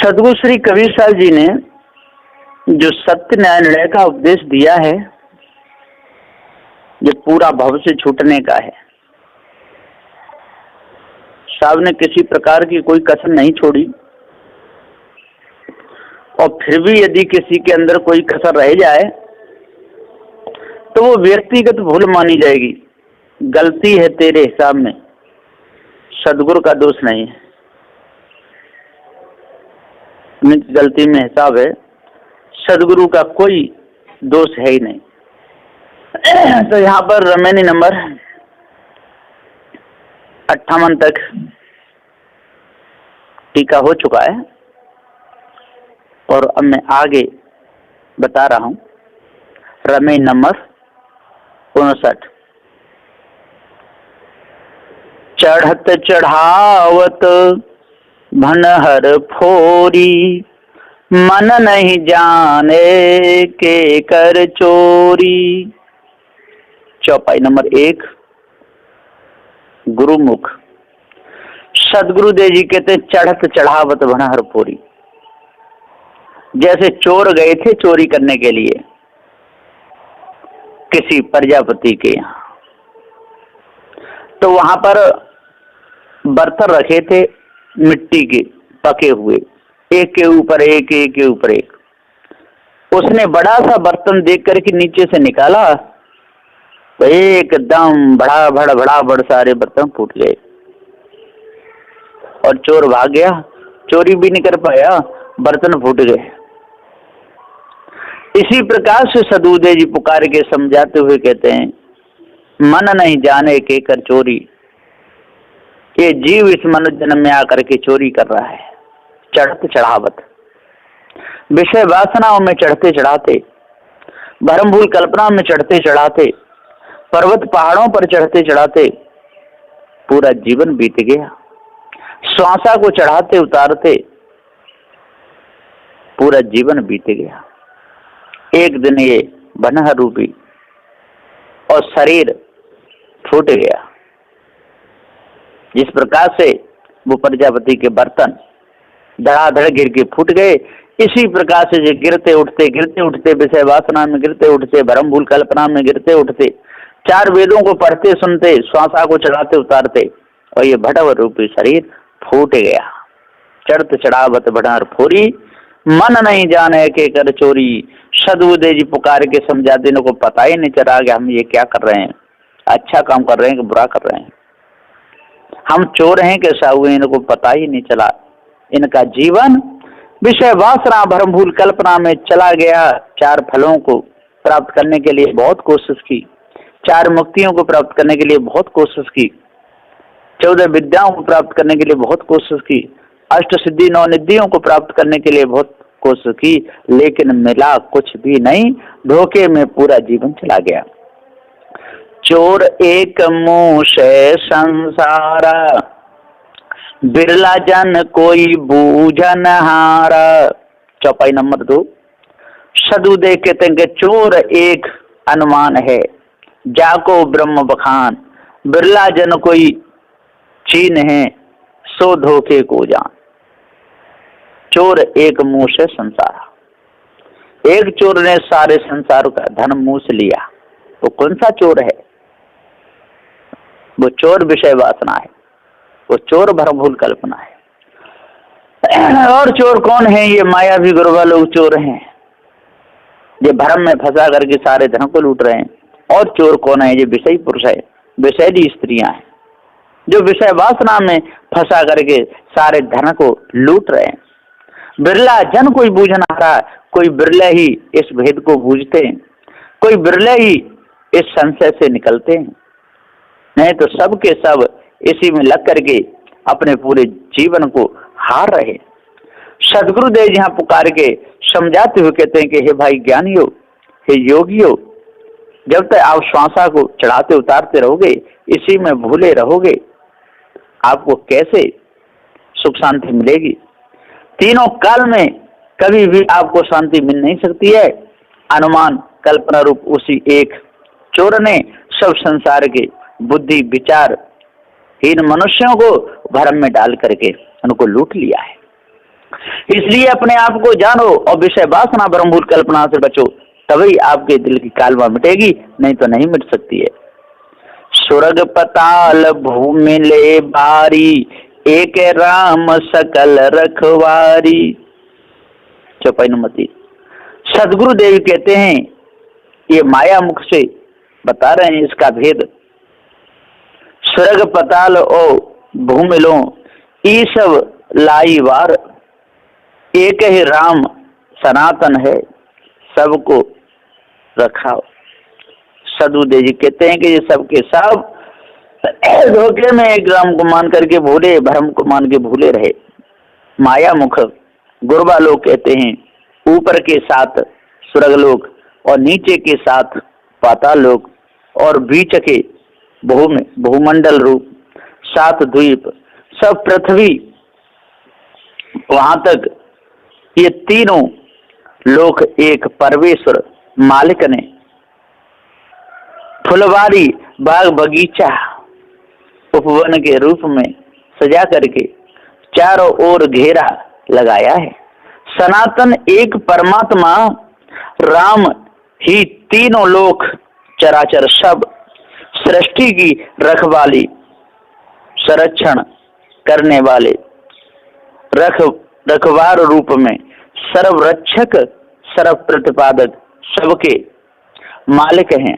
सदगुरु श्री कबीर साहब जी ने जो सत्य न्याय निर्णय का उपदेश दिया है, ये पूरा भव से छूटने का है। साहब ने किसी प्रकार की कोई कसर नहीं छोड़ी, और फिर भी यदि किसी के अंदर कोई कसर रह जाए तो वो व्यक्तिगत भूल मानी जाएगी। गलती है तेरे हिसाब में, सदगुरु का दोष नहीं है। गलती में हिसाब है, सदगुरु का कोई दोष है ही नहीं। तो यहाँ पर रमेनी नंबर 58 तक टीका हो चुका है और अब मैं आगे बता रहा हूं। रमेनी नंबर 59। चढ़त चढ़ावत भनहर फोरी, मन नहीं जाने के कर चोरी। चौपाई नंबर 1, गुरुमुख। सदगुरुदेव जी कहते चढ़त चढ़ावत भनहर फोरी। जैसे चोर गए थे चोरी करने के लिए किसी प्रजापति के यहाँ, तो वहां पर बर्तन रखे थे मिट्टी के पके हुए, एक के ऊपर एक, एक के ऊपर एक। उसने बड़ा सा बर्तन देख करके नीचे से निकाला तो एकदम बड़ा सारे बर्तन फूट गए और चोर भाग गया। चोरी भी नहीं कर पाया, बर्तन फूट गए। इसी प्रकार से सदगुरुदेव जी पुकार के समझाते हुए कहते हैं, मन नहीं जाने के कर चोरी। ये जीव इस मनुष्य जन्म में आकर के चोरी कर रहा है। चढ़ते चढ़ावत, विषय वासनाओं में चढ़ते चढ़ाते, भरम भूल कल्पना में चढ़ते चढ़ाते, पर्वत पहाड़ों पर चढ़ते चढ़ाते पूरा जीवन बीत गया। श्वासा को चढ़ाते उतारते पूरा जीवन बीत गया। एक दिन ये बनहर रूपी और शरीर फूट गया। जिस प्रकार से वो प्रजापति के बर्तन धड़ाधड़ गिर के फूट गए, इसी प्रकार से जो गिरते उठते विषय वासना में गिरते उठते, भरम भूल कल्पना में गिरते उठते, चार वेदों को पढ़ते सुनते, श्वासा को चढ़ाते उतारते, और ये भटव रूपी शरीर फूट गया। चढ़त चढ़ावत भनहर फोरी, मन नहीं जाने के कर चोरी। सदगुरुदेव जी पुकार के समझाते, इनको पता ही नहीं चला कि हम ये क्या कर रहे हैं, अच्छा काम कर रहे हैं कि बुरा कर रहे हैं, हम चोर हैं कि साहू हैं, इनको पता ही नहीं चला। इनका जीवन विषय वासना भरम भूल कल्पना में चला गया। चार फलों को प्राप्त करने के लिए बहुत कोशिश की, चार मुक्तियों को प्राप्त करने के लिए बहुत कोशिश की, 14 विद्याओं को प्राप्त करने के लिए बहुत कोशिश की, अष्ट सिद्धि 9 निधियों को प्राप्त करने के लिए बहुत कोशिश की, लेकिन मिला कुछ भी नहीं। धोखे में पूरा जीवन चला गया। चोर एक मुँह से संसारा, बिरला जन कोई बूझन हारा। चौपाई नंबर 2। सदगुरुदेव कहते हैं कि चोर एक अनुमान है, जाको ब्रह्म बखान, बिरला जन कोई चीन है, सो धोखे को जान। चोर एक मुंह से संसार। एक चोर ने सारे संसार का धन मुंह से लिया। वो कौन सा चोर है? वो चोर विषय वासना है, वो चोर भरम भूल कल्पना है। और चोर कौन है? ये मायावी गुरुवा लोग चोर हैं, ये भरम में फंसा करके सारे धन को लूट रहे हैं। और चोर कौन है? ये विषयी पुरुष है, विषयी स्त्रियां हैं, जो विषय वासना में फंसा करके सारे धन को लूट रहे हैं। बिरला जन कोई बूझन हारा, कोई बिरले ही इस भेद को बूझते हैं, कोई बिरले ही इस संशय से निकलते हैं, नहीं तो सब के सब इसी में लग करके अपने पूरे जीवन को हार रहे। सदगुरुदेव यहाँ पुकार के समझाते हुए कहते हैं कि हे भाई ज्ञानियों, हे योगियों, जब तक आप श्वासा को चढ़ाते उतारते रहोगे, इसी में भूले रहोगे, आपको कैसे सुख शांति मिलेगी? तीनों काल में कभी भी आपको शांति मिल नहीं सकती है। अनुमान कल्पना रूप उसी एक चोर ने सब संसार के बुद्धि विचार हीन मनुष्यों को भरम में डाल करके उनको लूट लिया है। इसलिए अपने आप को जानो और विषय वासना ब्रह्मभूत कल्पना से बचो, तभी आपके दिल की कालमा मिटेगी, नहीं तो नहीं मिट सकती है। स्वर्ग पताल भूमि ले बारी, एक राम सकल रखवारी। चौपाई नंबर 3। सदगुरु देव कहते हैं, ये माया मुख से बता रहे हैं इसका भेद। स्वर्ग पताल और भूमि लो ये सब लाई वार, एक ही राम सनातन है सबको रखाओ। सदगुरुदेव जी कहते हैं कि ये सबके सब धोखे में एक राम को मान करके भूले, भ्रम को मान के भूले रहे। माया मुख गुरबा लोग कहते हैं, ऊपर के साथ स्वर्ग लोक और नीचे के साथ पाताल लोक और बीच के भूमि भूमंडल रूप 7 द्वीप सब पृथ्वी, वहां तक ये तीनों लोक एक परमेश्वर मालिक ने फुलवारी बाग बगीचा उपवन के रूप में सजा करके चारों ओर घेरा लगाया है। सनातन एक परमात्मा राम ही तीनों लोक चराचर सब सृष्टि की रखवाली संरक्षण करने वाले रखवार रूप में सर्वरक्षक सर्व प्रतिपादक सबके मालिक हैं।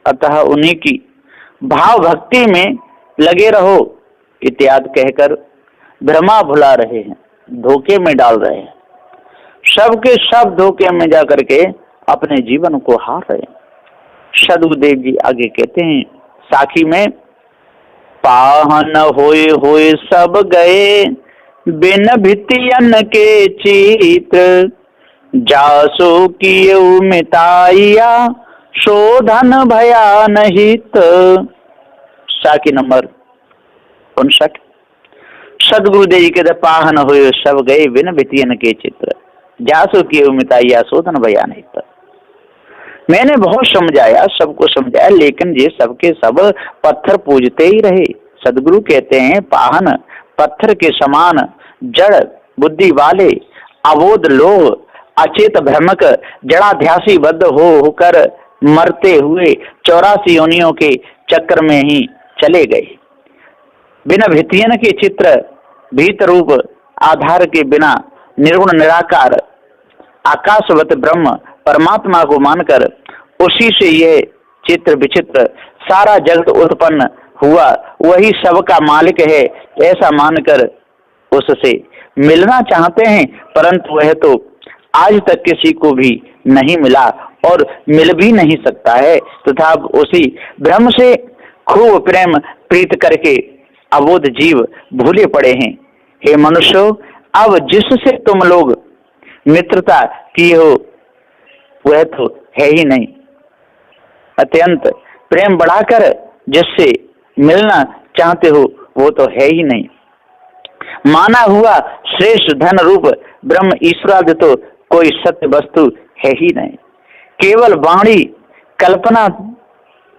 अतः उन्हीं की भाव भक्ति में लगे रहो इत्यादि कहकर भ्रमा भुला रहे हैं, धोखे में डाल रहे हैं। सबके सब धोखे में जाकर के अपने जीवन को हार रहे हैं। सदगुरुदेव जी आगे कहते हैं साखी में, पाहन होए होए सब गए बिन भितियन के चित्र, जासो किए मिताइया शोधन भया नहित। साखी नंबर 59। सदगुरुदेव जी कहते पाहन हुए सब गए बिन भितियन के चित्र, जासो किए मिताइया शोधन भया नहित। मैंने बहुत समझाया, सबको समझाया, लेकिन ये सबके सब पत्थर पूजते ही रहे। सदगुरु कहते हैं पाहन पत्थर के समान जड़ बुद्धि वाले अबोध लोग अचेत भ्रमक जड़ाध्यासी बद्ध होकर मरते हुए 84 योनियों के चक्र में ही चले गए। बिना भितियन के चित्र भीत रूप आधार के बिना निर्गुण निराकार आकाशवत ब्रह्म परमात्मा को मानकर उसी से यह चित्र विचित्र सारा जगत उत्पन्न हुआ, वही सबका मालिक है ऐसा मानकर उससे मिलना चाहते हैं, परंतु वह तो आज तक किसी को भी नहीं मिला और मिल भी नहीं सकता है। तथा उसी ब्रह्म से खूब प्रेम प्रीत करके अबोध जीव भूले पड़े हैं। हे मनुष्यों, अब जिससे तुम लोग मित्रता की हो वह तो है ही नहीं। अत्यंत प्रेम बढ़ाकर जिससे मिलना चाहते हो वो तो है ही नहीं। माना हुआ श्रेष्ठ धन रूप ब्रह्म ईश्वरादि तो कोई सत्य वस्तु है ही नहीं। केवल वाणी कल्पना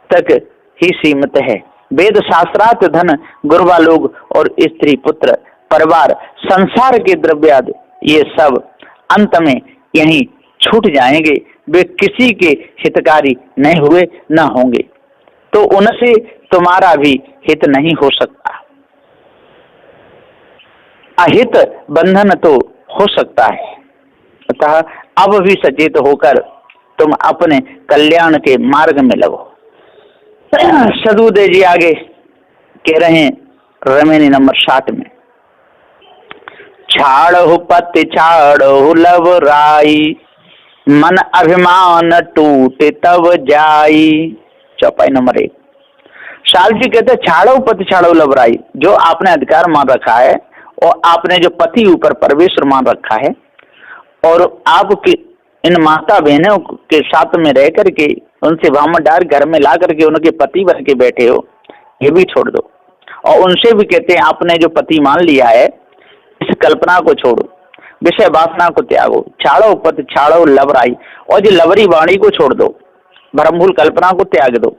तक ही सीमित है। वेद शास्त्रार्थ धन गुरबा लोग और स्त्री पुत्र परिवार संसार के द्रव्यादि ये सब अंत में यहीं छूट जाएंगे। वे किसी के हितकारी नहीं हुए न होंगे, तो उनसे तुम्हारा भी हित नहीं हो सकता। अहित बंधन तो हो सकता है। अतः अब भी सचेत होकर तुम अपने कल्याण के मार्ग में लगो। सदगुरुदेव जी आगे कह रहे हैं रमेनी नंबर 60 में, छाड़ो पति छाड़ो लव राई, मन अभिमान टूटे तब जाई। चौपाई नंबर 1। शाल जी कहते छाड़ो पति छाड़ो लव राई, जो आपने अधिकार मान रखा है और आपने जो पति ऊपर परमेश्वर मान रखा है और आपके इन माता बहनों के साथ में रह करके उनसे भामट डाल घर में ला करके उनके पति बन के बैठे हो, ये भी छोड़ दो। और उनसे भी कहते हैं आपने जो पति मान लिया है इस कल्पना को छोड़ो, विषय वासना को त्यागो, छाड़ो पति छाड़ो लवराई, और जो लवरी वाणी को छोड़ दो, भ्रमभूल कल्पना को त्याग दो,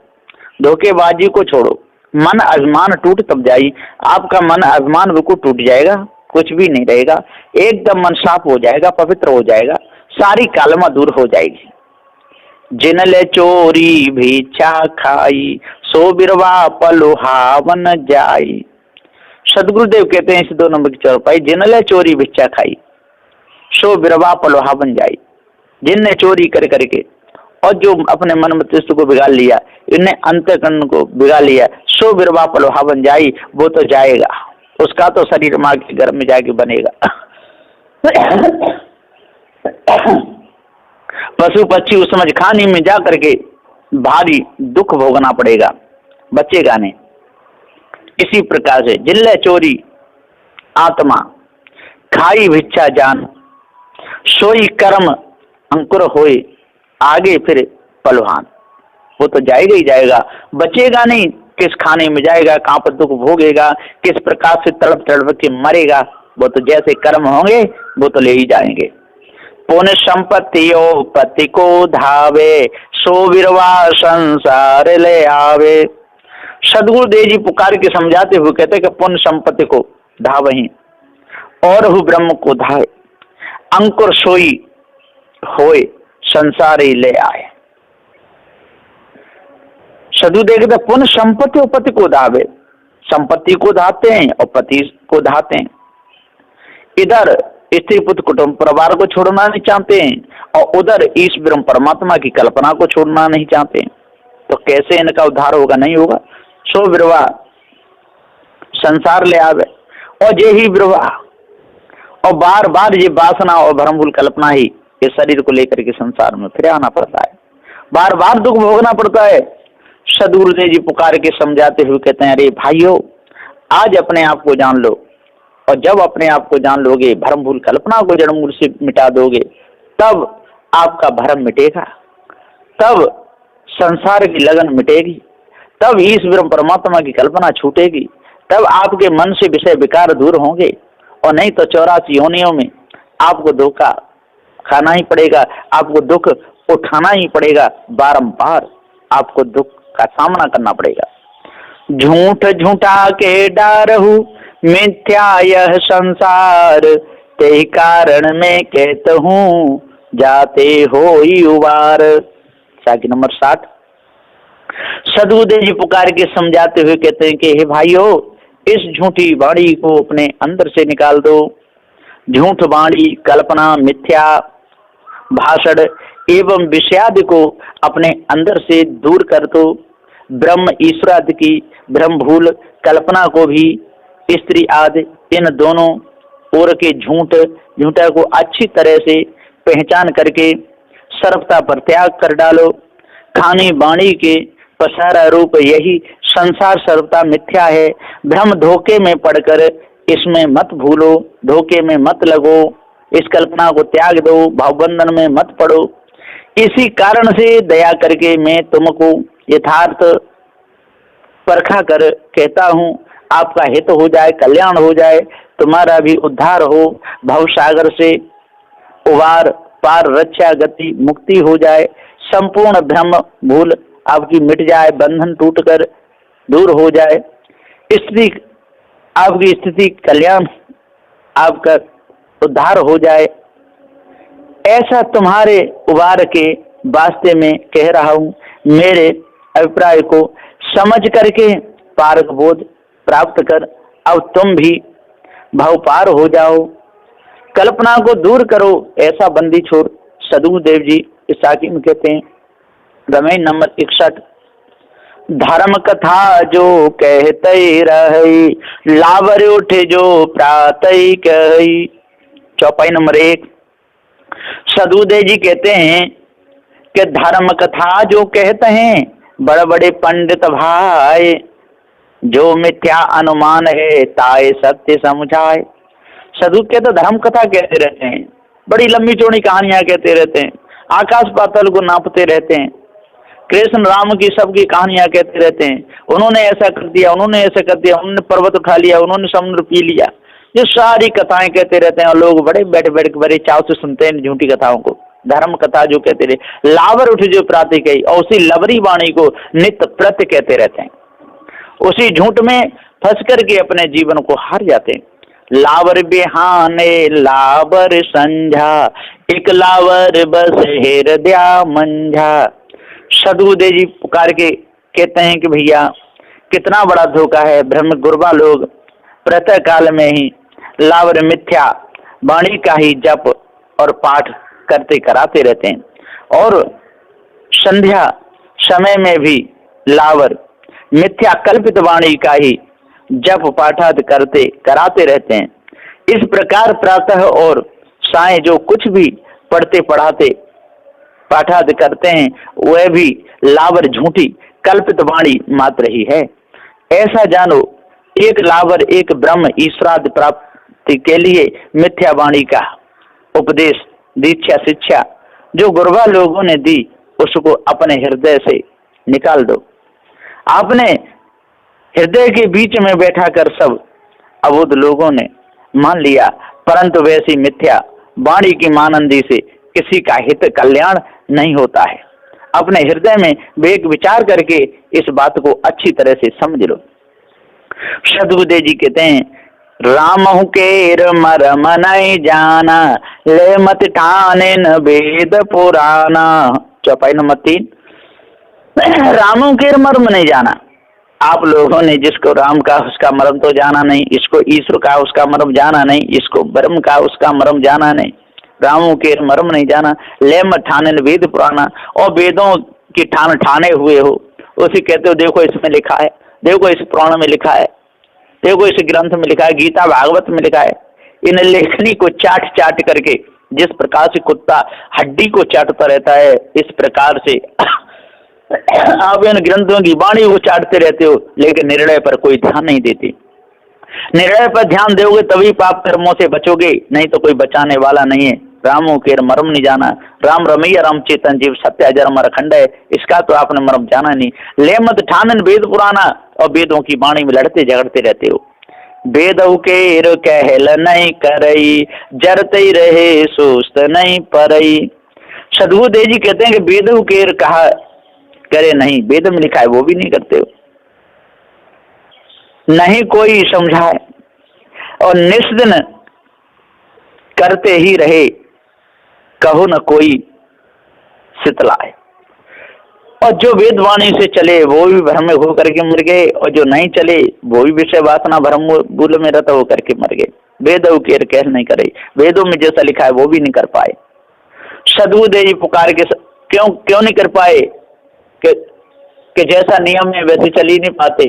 धोखेबाजी को छोड़ो। मन अभिमान टूट तब जाई, आपका मन अभिमान बिल्कुल टूट जाएगा। कुछ भी नहीं रहेगा, एकदम मन साफ हो जाएगा, पवित्र हो जाएगा, सारी कालमा दूर हो जाएगी। जिनले चोरी भिक्षा खाई, सो बिरवा पलुहावन जाई। सदगुरुदेव कहते हैं इस 2 नंबर की चौपाई, जिनले चोरी भिक्षा खाई, सो बिरवा पलुहावन जाई। जिनने चोरी कर करके और जो अपने मन मस्तिष्क को बिगाड़ लिया, इनने अंतःकरण को बिगाड़ लिया, सो बिरवा पलुहावन जाई, वो तो जाएगा, उसका तो शरीर माँ के गर्भ में जाके बनेगा। पशु पक्षी उस समझ खाने में जा करके भारी दुख भोगना पड़ेगा, बचेगा नहीं। इसी प्रकार से जिनले चोरी आत्मा खाई भिक्षा जान, सोई कर्म अंकुर होए, आगे फिर पलवान। वो तो जाएगा ही जाएगा, बचेगा नहीं। किस खाने में जाएगा, कहाँ पर दुख भोगेगा, किस प्रकार से तड़प तड़प के मरेगा, वो तो जैसे कर्म होंगे वो तो ले ही जाएंगे। पुण्य संपत्तियों पति को धावे, सो बिरवा संसार ले आवे। सदगुरुदेव जी पुकार के समझाते हुए कहते कि पुण्य संपत्ति को धावही और हु ब्रह्म को धावे, अंकुर सोई होए संसार ही ले आए। सदगुरुदेव कहते पुण्य संपत्ति और पति को धावे, संपत्ति को धाते हैं और पति को धाते हैं। इधर स्त्री पुत्र कुटुंब परिवार को छोड़ना नहीं चाहते हैं और उधर ईश्वर परमात्मा की कल्पना को छोड़ना नहीं चाहते हैं। तो कैसे इनका उद्धार होगा? नहीं होगा। सो बिरवा संसार ले आवे, और ये ही बिरवा और बार बार ये वासना और भ्रमभूल कल्पना ही इस शरीर को लेकर के संसार में फिर आना पड़ता है, बार बार दुख भोगना पड़ता है। सदगुरुदेव जी पुकार के समझाते हुए कहते हैं, अरे भाइयों, आज अपने आप को जान लो, और जब अपने आप को जान लोगे, भ्रम भूल कल्पना को जड़ मूल से मिटा दोगे, तब आपका भ्रम मिटेगा, तब संसार की लगन मिटेगी, तब ईश्वर परमात्मा की कल्पना छूटेगी, तब आपके मन से विषय विकार दूर होंगे। और नहीं तो 84 योनियों में आपको धोखा खाना ही पड़ेगा, आपको दुख उठाना ही पड़ेगा, बारंबार आपको दुख का सामना करना पड़ेगा। झूठ झूठा के डारहु, मिथ्या यह संसार, ते कारण में कहता हूँ, जाते हो उबार। साकी नंबर 60। सदगुरुदेव जी पुकार के समझाते हुए कहते हैं कि हे भाइयों, इस झूठी वाणी को अपने अंदर से निकाल दो। झूठ वाणी, कल्पना, मिथ्या भाषण एवं विषयादि को अपने अंदर से दूर कर दो। ब्रह्म ईश्वर आदि की भ्रम भूल कल्पना को भी, स्त्री आदि, इन दोनों ओर के झूठा को अच्छी तरह से पहचान करके सर्वता पर त्याग कर डालो। खानी वाणी के पसारा रूप यही संसार सर्वता मिथ्या है। भ्रम धोखे में पड़कर इसमें मत भूलो, धोखे में मत लगो, इस कल्पना को त्याग दो, भावबंधन में मत पड़ो। इसी कारण से दया करके मैं तुमको यथार्थ परखा कर कहता हूँ, आपका हित हो जाए, कल्याण हो जाए, तुम्हारा भी उद्धार हो, भवसागर से उबार पार, रक्षा गति मुक्ति हो जाए, संपूर्ण भ्रम भूल आपकी मिट जाए, बंधन टूटकर दूर हो जाए, स्थिति आपकी स्थिति कल्याण, आपका उद्धार हो जाए। ऐसा तुम्हारे उबार के वास्ते में कह रहा हूँ। मेरे अभिप्राय को समझ करके पारक बोध प्राप्त कर अब तुम भी भव पार हो जाओ, कल्पना को दूर करो, ऐसा बंदी छोड़। सदगुरुदेव जी इस साकी में कहते हैं, रमेश नंबर 61, धर्म कथा जो कहते रहे, लावर उठे जो प्रातः कही। चौपाई नंबर 1। सदगुरुदेव जी कहते हैं कि धर्म कथा जो कहते हैं बड़े बड़े पंडित भाई, जो मिथ्या अनुमान है ताए सत्य समझाए। सदगुरु कहते धर्म कथा कहते रहते हैं, बड़ी लंबी चौड़ी कहानियां कहते रहते हैं, आकाश पाताल को नापते रहते हैं, कृष्ण राम की सबकी कहानियां कहते रहते हैं। उन्होंने ऐसा कर दिया, उन्होंने ऐसा कर दिया, उन्होंने पर्वत उठा लिया, उन्होंने समुद्र पी लिया, ये सारी कथाएं कहते रहते हैं। और लोग बड़े बैठ बैठ के बड़े चाव से सुनते हैं झूठी कथाओं को। धर्म कथा जो कहते रहे, लावर उठ जो प्रातः कही, और उसी लवरी वाणी को नित्य प्रत्य कहते रहते हैं। उसी झूठ में फंस करके अपने जीवन को हार जाते हैं। लावर बिहाने लावर संझा, एक लावर बस हृदय मंझा। सदगुरुदेव जी पुकार के कहते हैं कि भैया कितना बड़ा धोखा है। ब्रह्म गुरबा लोग प्रातः काल में ही लावर मिथ्या वाणी का ही जप और पाठ करते कराते रहते हैं, और संध्या समय में भी लावर मिथ्या कल्पित वाणी का ही जप पाठाद करते कराते रहते हैं। इस प्रकार प्रातः और साय जो कुछ भी पढ़ते पढ़ाते पाठाद करते हैं वह भी लावर झूठी कल्पित वाणी मात्र ही है। ऐसा जानो, एक लावर एक ब्रह्म ईश्वराद प्राप्ति के लिए मिथ्या वाणी का उपदेश दीक्षा शिक्षा जो गुरबा लोगों ने दी उसको अपने हृदय से निकाल दो। आपने हृदय के बीच में बैठा कर सब अबोध लोगों ने मान लिया, परंतु वैसी मिथ्या वाणी की मानंदी से किसी का हित कल्याण नहीं होता है। अपने हृदय में विवेक विचार करके इस बात को अच्छी तरह से समझ लो। सदगुरुदेव जी कहते हैं, रामहु केर मरम नहीं जाना, ले मत ठाने न वेद पुराना। चौपाई नंबर 3, रामहु केर मर्म नहीं जाना। आप लोगों ने जिसको राम का उसका मर्म तो जाना नहीं, इसको ईश्वर का उसका मर्म जाना नहीं, इसको ब्रह्म का उसका मर्म जाना नहीं, रामों के मर्म नहीं जाना। ले मत ठाने वेद पुराना, और वेदों की ठान ठाने हुए हो उसी कहते हो देखो इसमें लिखा है, देखो इस पुराण में लिखा है, देखो इस ग्रंथ में लिखा है, गीता भागवत में लिखा है। इन लेखनी को चाट चाट करके जिस प्रकार से कुत्ता हड्डी को चाटता रहता है, इस प्रकार से आप इन ग्रंथों की वाणी को चाटते रहते हो, लेकिन निर्णय पर कोई ध्यान नहीं देते। निर्णय पर ध्यान दोगे तभी पाप कर्मों से बचोगे, नहीं तो कोई बचाने वाला नहीं है। रामों के मर्म नहीं जाना। राम रमैया राम चेतन जीव सत्य अजर अमर अखंड है, इसका तो आपने मर्म जाना नहीं। ले मत ठानन वेद पुराना, और वेदों की वाणी में लड़ते झगड़ते रहते हो। वेदऊ के कहल नहीं करई, जरते रहे सुस्त नहीं परई। सदगुरुदेव जी कहते हैं कि वेदऊ के कहा करे नहीं, वेद में लिखा है वो भी नहीं करते हो, नहीं कोई समझाए और निष्दिन करते ही रहे, कहो न कोई सितलाए। और जो वेदवाणी से चले वो भी भ्रम में होकर के मर गए, और जो नहीं चले वो भी विषय वासना भ्रम भूल में रत होकर के मर गए। वेद केर कह नहीं करे, वेदों में जैसा लिखा है वो भी नहीं कर पाए। सदगुरुदेव जी पुकार के क्यों नहीं कर पाए कि जैसा नियम है वैसे चल ही नहीं पाते,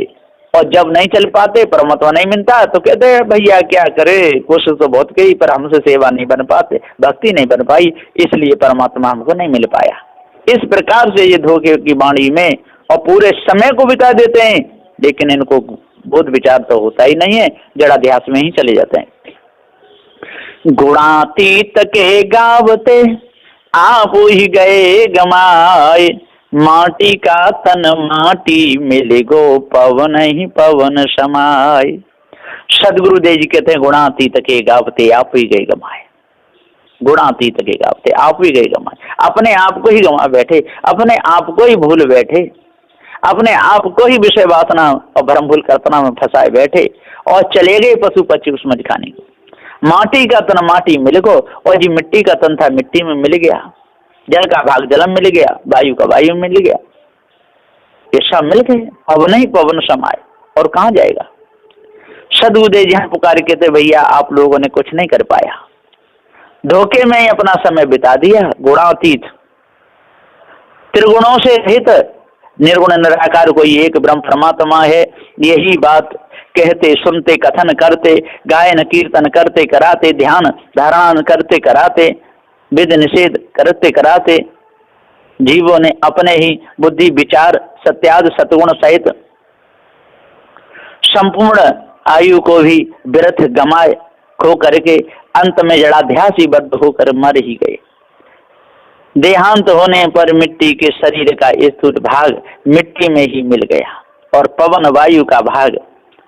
और जब नहीं चल पाते परमात्मा नहीं मिलता तो कहते हैं भैया क्या करे, कोशिश तो बहुत की पर हमसे सेवा नहीं बन पाते, भक्ति नहीं बन पाई, इसलिए परमात्मा हमको नहीं मिल पाया। इस प्रकार से ये धोखे की वाणी में और पूरे समय को बिता देते हैं, लेकिन इनको बोध विचार तो होता ही नहीं है, जड़ाध्यास में ही चले जाते हैं। गुणातीत के गावते आप ही गए गमाए, माटी का तन माटी मिले गो पवन ही पवन समाए। सदगुरुदेव जी कहते हैं गुणातीत के गावते आप ही गए गमाए, गुणातीत के गावते आप ही गए गमाए। अपने आप को ही गमा बैठे, अपने आप को ही भूल बैठे, अपने आप को ही विषय वासना और भ्रम भूल कल्पना में फंसाए बैठे, और चले गए पशु पक्षी उसमें दिखाने को। माटी का तन माटी मिल गो, और जी मिट्टी का तन था मिट्टी में मिल गया, जल का भाग जल में मिल गया, वायु का वायु में मिल गया, ये सब मिल गए, पवन ही पवन समाए, और कहाँ जाएगा। सदगुरुदेव जी पुकार के थे भैया आप लोगों ने कुछ नहीं कर पाया, धोखे में ही अपना समय बिता दिया। गुणातीत त्रिगुणों से रहित निर्गुण निराकार कोई एक ब्रह्म परमात्मा है, यही बात कहते सुनते कथन करते गायन कीर्तन करते कराते ध्यान धारण करते कराते विध निषेध करते कराते जीवों ने अपने ही बुद्धि विचार सत्याद सतगुण सहित संपूर्ण आयु को भी व्यर्थ गमाए खो करके अंत में जड़ाध्यासी बद्ध होकर मर ही गए। देहांत होने पर मिट्टी के शरीर का स्थूल भाग मिट्टी में ही मिल गया, और पवन वायु का भाग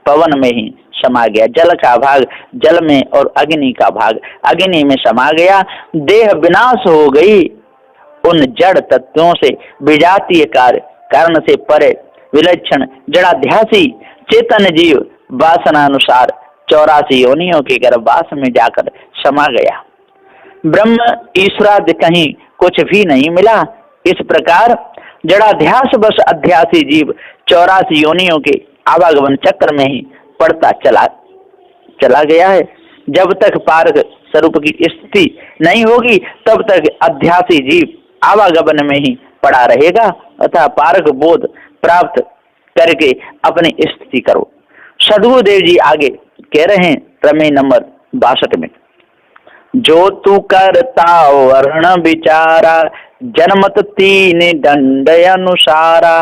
पवन में ही समा गया, जल का भाग जल में और अग्नि का भाग अग्नि में समा गया। देह विनाश हो गई उन जड़ तत्वों से, विजातीय कार्य कारण से परे विलक्षण जड़ाध्यासी चेतन जीव वासना अनुसार 84 योनियों के गर्भवास में जाकर समा गया। ब्रह्म ईश्वरादि कहीं कुछ भी नहीं मिला। इस प्रकार जड़ाध्यास बस अध्यासी जीव 84 योनियों के आवागमन चक्र में ही पड़ता चला गया है। जब तक पारक स्वरूप की स्थिति नहीं होगी तब तक अध्यासी जीव आवागमन में ही पड़ा रहेगा, अतः पारक बोध प्राप्त करके अपनी स्थिति करो। सदगुरुदेव जी आगे कह रहे हैं प्रमेय नंबर 62 में, जो तू करता वर्ण विचारा जन्मत 3 दंड अनुसारा।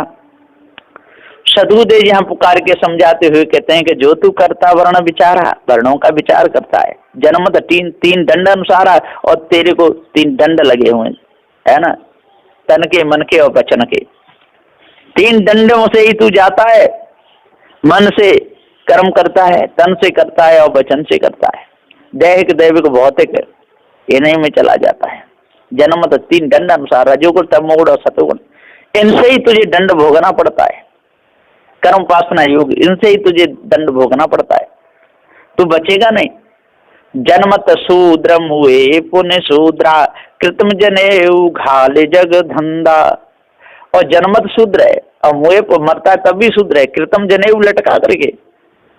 सदगुरुदेव जी यहाँ पुकार के समझाते हुए कहते हैं कि जो तू करता वर्ण विचारा, वर्णों का विचार करता है, जन्मत 3 दंड अनुसारा, और तेरे को 3 दंड लगे हुए है ना, तन के, मन के और वचन के। 3 दंडों से ही तू जाता है, मन से कर्म करता है, तन से करता है और वचन से करता है। दैहिक दैविक भौतिक इन्हीं में चला जाता है। जन्मत 3 दंड अनुसार, रजोगुण तमोगुण और सतोगुण, इनसे ही तुझे दंड भोगना पड़ता है। कर्म उपासना योग, इनसे ही तुझे दंड भोगना पड़ता है, तू बचेगा नहीं। जन्मत शूद्र मुए पुण्य शूद्रा कृतम जनेऊ घाल जग धंधा। और जन्मत शूद्र है और मुए पर मरता है तब भी शूद्र है, कृतम जनेऊ लटका करके,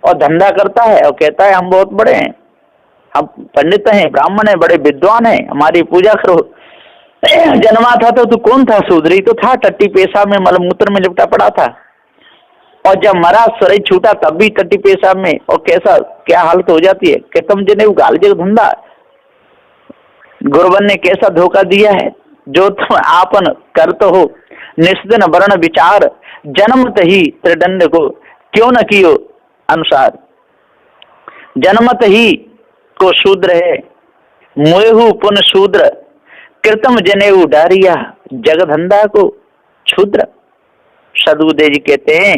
और धंधा करता है और कहता है हम बहुत बड़े हैं, हम पंडित हैं, ब्राह्मण हैं, बड़े विद्वान हैं, हमारी पूजा करो। जन्मा था तो तू कौन था? शूद्र ही तो था, टट्टी पेशाब में मलमूत्र में लिपटा पड़ा था। और जब मरा शरीर छूटा तब भी टट्टी पेशाब में, और कैसा क्या हालत हो जाती है। कहतम जने गाल जग धंधा, गुरुवन ने कैसा धोखा दिया है। जो तुम आपन करत हो निस्दिन वर्ण विचार, जन्मत ही त्रिदंड को क्यों न कियो अनुसार। जन्मत ही को शूद्र है, मुएहु पुन शूद्र, कृतम जनेऊ डारिया, जगधंधा को क्षुद्र। सदगुरुदेव जी कहते हैं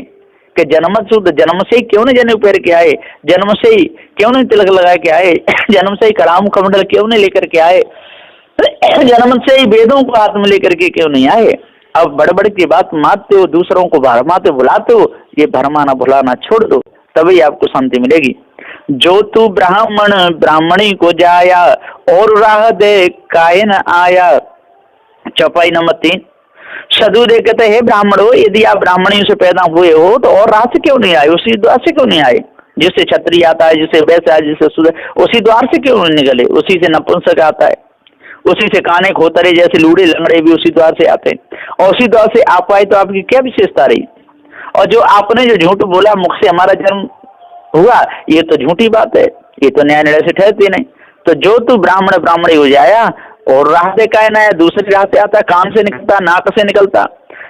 कि जन्मत शूद्र, जन्म से ही क्यों नहीं जनेऊ पहन के आए, जन्म से ही क्यों नहीं तिलक लगा के आए, जन्म से ही कराम कमंडल क्यों नहीं लेकर के आए, जन्म से ही वेदों को हाथ में लेकर के क्यों नहीं आए। अब बड़बड़ की बात मानते हो, दूसरों को भरमाते भुलाते हो, ये भरमाना भुलाना छोड़ दो, तभी आपको शांति मिलेगी। जो तू ब्राह्मण ब्राह्मणी को जाया, और राह दे कायन आया। चौपाई नंबर 3। सदगुरुदेव कहते हैं ब्राह्मण हो, यदि आप ब्राह्मणी से पैदा हुए हो तो और राह से क्यों नहीं आए, उसी द्वार से क्यों नहीं आए। जिससे क्षत्रिय आता है, जिससे वैश्य है, जिससे शूद्र, उसी द्वार से क्यों नहीं निकले। उसी से नपुंसक आता है, उसी से काने खोतरे जैसे लूड़े लंगड़े भी उसी द्वार से आते हैं, और उसी द्वार से आप आए तो आपकी क्या विशेषता रही। और जो आपने जो झूठ बोला मुख से हमारा जन्म हुआ, ये तो झूठी बात है, ये तो न्याय निर्णय से ठहरती नहीं। तो जो तू ब्राह्मण ब्राह्मणी हो जाया, और राह से कायन आया, दूसरी राह से आता, कान से निकलता, नाक से निकलता,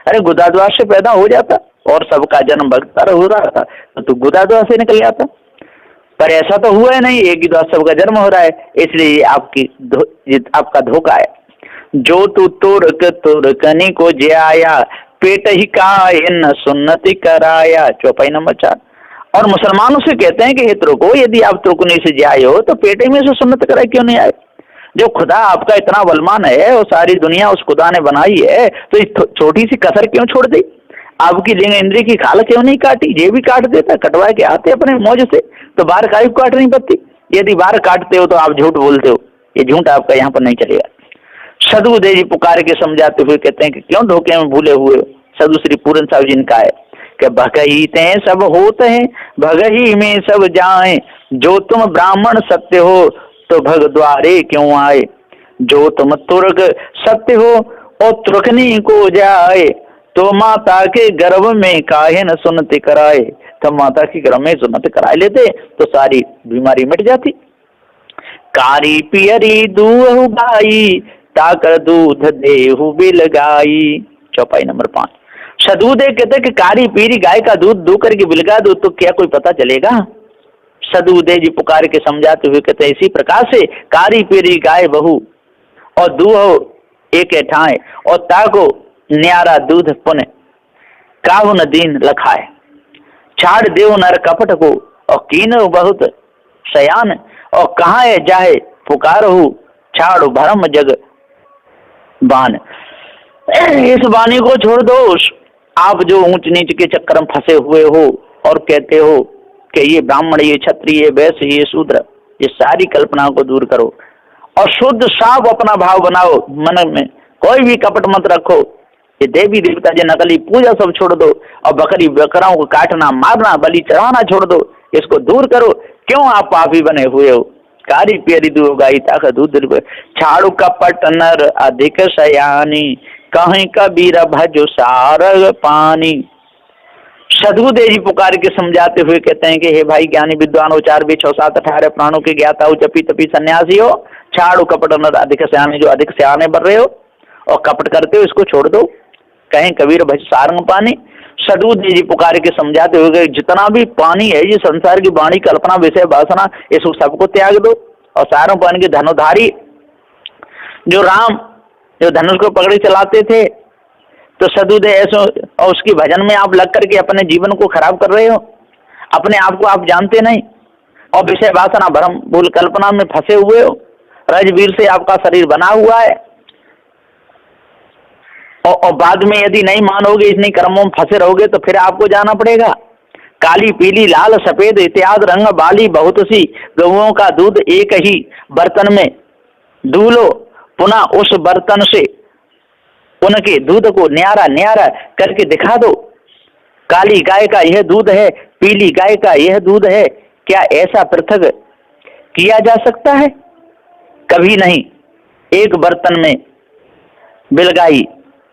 अरे गुदाद्वार से पैदा हो जाता और सबका जन्म भक्तर हो रहा था तो तू गुदाद्वार से निकल जाता। पर ऐसा तो हुआ है नहीं, एक ही द्वार सबका जन्म हो रहा है, इसलिए आपका धोखा है। जो तू तुर्कनी को जया, पेट ही कायन सुन्नति कराया। चौपाई नंबर 4। और मुसलमानों से कहते हैं कि हे तुर्को, यदि आप तुर्कनी से जाए हो तो पेट ही में से सुन्नत कराए क्यों नहीं आए। जो खुदा आपका इतना बलवान है और सारी दुनिया उस खुदा ने बनाई है, तो इस छोटी सी कसर क्यों छोड़ दी। आपकी लिंग इंद्रिय की खाल क्यों नहीं काटी, ये भी काट देता, कटवा के आते अपने मौज से, तो बाहर काई को काट नहीं पड़ती। यदि बाहर काटते हो तो आप झूठ बोलते हो, ये झूठ आपका यहाँ पर नहीं चलेगा। सदगुरुदेव जी पुकार के समझाते हुए कहते हैं कि क्यों धोखे में भूले हुए हो। सदगुरु श्री पूरन साहब जी का है कि भगही ते सब होते हैं, भगही में सब जाए, जो तुम ब्राह्मण सत्य हो तो भग द्वारे क्यों आए। जो तुम तुर्क सत्य हो और तुर्कनी को जाए, तो माता के गर्भ में काहे न सुनते कराए। तो माता के गर्भ में सुनते कराए लेते तो सारी बीमारी मिट जाती। कारी पियरी दूह गाई, ताकर दूध देहु बिल गाई। चौपाई नंबर 5। सदगुरुदेव कहते कि कारी पीरी गाय का दूध दू करके बिलगा दो तो क्या कोई पता चलेगा। सदगुरुदेव जी पुकार के समझाते हुए कहते हैं इसी प्रकार से कारी पीरी गाय बहू और दूह एक ठाए, और ताको न्यारा दूध पुन काहु न दीन लखाए। छाड़ देव नर कपट को और कीन बहुत सयान, और कहाँ है जाए पुकारहु छाड़ो भरम जग बान। इस वाणी को छोड़ दो। आप जो ऊंच नीच के चक्कर में फंसे हुए हो और कहते हो कि ये ब्राह्मण, ये क्षत्रिय, ये वैश्य, ये शूद्र, ये सारी कल्पनाओं को दूर करो और शुद्ध साफ अपना भाव बनाओ। मन में कोई भी कपट मत रखो। ये देवी देवता जो नकली पूजा सब छोड़ दो और बकरी बकराओं को काटना, मारना, बलि चढ़ाना छोड़ दो। इसको दूर करो। क्यों आप पापी बने हुए हो? कारी प्यारी दू गाई ताकत दूध छाड़ू कपट नर अधिक सयानी, कहीं कबीर भजो सारग पानी। सदगुरुदेव जी पुकार के समझाते हुए कहते हैं कि हे भाई ज्ञानी विद्वान हो, 4 वेद 6 7 18 प्राणों के ज्ञाता हो, जपी तपी सन्यासी हो, छाड़ो कपट नर अधिक सयानी, जो अधिक सयाने बन रहे हो और कपट करते हो, इसको छोड़ दो। कहीं कबीर भज सारंग पानी। सदगुरुदेव जी पुकार के समझाते हुए जितना भी पानी है, ये संसार की वाणी, कल्पना, विषय, वासना, इसको सबको त्याग दो और सारंग पानी के धनुधारी जो राम जो धनुष को पकड़े चलाते थे, तो सदगुरुदेव ऐसे और उसकी भजन में आप लग करके अपने जीवन को खराब कर रहे हो। अपने आप को आप जानते नहीं और विषय वासना भ्रम भूल कल्पना में फंसे हुए हो। रजवीर से आपका शरीर बना हुआ है और बाद में यदि नहीं मानोगे, इतने कर्मों में फंसे रहोगे तो फिर आपको जाना पड़ेगा। काली पीली लाल सफेद इत्यादि रंग वाली बहुत सी गौओं का दूध एक ही बर्तन में दूलो, पुनः उस बर्तन से उनके दूध को न्यारा न्यारा करके दिखा दो। काली गाय का यह दूध है, पीली गाय का यह दूध है, क्या ऐसा पृथक किया जा सकता है? कभी नहीं। एक बर्तन में बिलगाई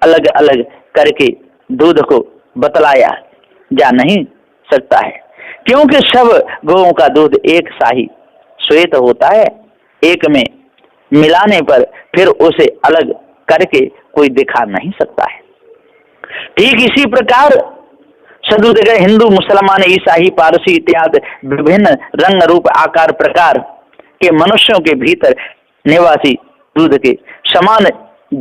अलग अलग करके दूध को बतलाया जा नहीं सकता है, क्योंकि सब गौओं का दूध एक सा ही श्वेत होता है। एक में मिलाने पर फिर उसे अलग करके कोई दिखा नहीं सकता है। ठीक इसी प्रकार सदगुरुदेव हिंदू, मुसलमान, ईसाई, पारसी इत्यादि विभिन्न रंग रूप आकार प्रकार के मनुष्यों के भीतर निवासी दूध के समान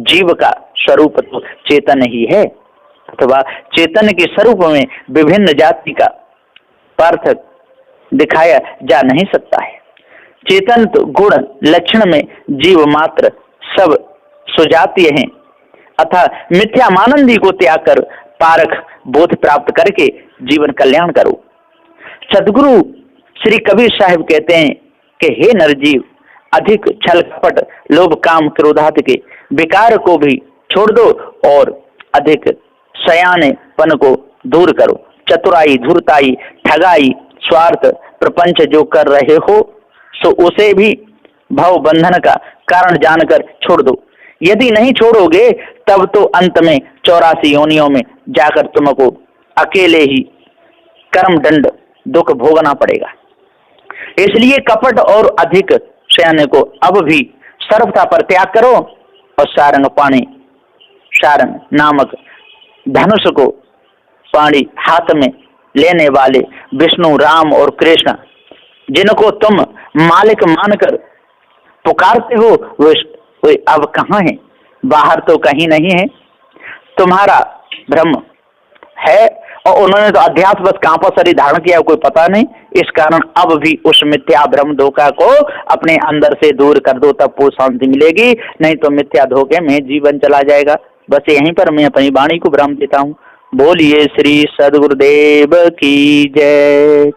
जीव का स्वरूप तो चेतन ही है, अथवा चेतन के स्वरूप में विभिन्न जाति का पार्थक दिखाया जा नहीं सकता है। चेतन तो गुण लक्षण में जीव मात्र सब सुजातीय हैं, अतः मिथ्या मानंदी को त्याग कर पारख बोध प्राप्त करके जीवन कल्याण करो। सदगुरु श्री कबीर साहिब कहते हैं कि हे नरजीव, अधिक छल कपट लोभ काम क्रोधादि के विकार को भी छोड़ दो और अधिक सयानेपन को दूर करो। चतुराई, धूर्ताई, ठगाई, स्वार्थ, प्रपंच जो कर रहे हो सो उसे भी भव बंधन का कारण जानकर छोड़ दो। यदि नहीं छोड़ोगे तब तो अंत में 84 योनियों में जाकर तुमको अकेले ही कर्म दंड दुख भोगना पड़ेगा। इसलिए कपट और अधिक शयन को अब भी सर्वथा पर त्याग करो और सारंग पाणी, सारंग नामक धनुष को पाणी हाथ में लेने वाले विष्णु, राम और कृष्ण, जिनको तुम मालिक मानकर पुकारते हो, वे अब कहाँ हैं? बाहर तो कहीं नहीं है। तुम्हारा भ्रम है और उन्होंने तो अध्यात्म बस कहाँ पर शरीर धारण किया कोई पता नहीं। इस कारण अब भी उस मिथ्या भ्रम धोखा को अपने अंदर से दूर कर दो, तब वो शांति मिलेगी। नहीं तो मिथ्या धोखे में जीवन चला जाएगा। बस यहीं पर मैं अपनी वाणी को विराम देता हूँ। बोलिए श्री सदगुरुदेव की जय।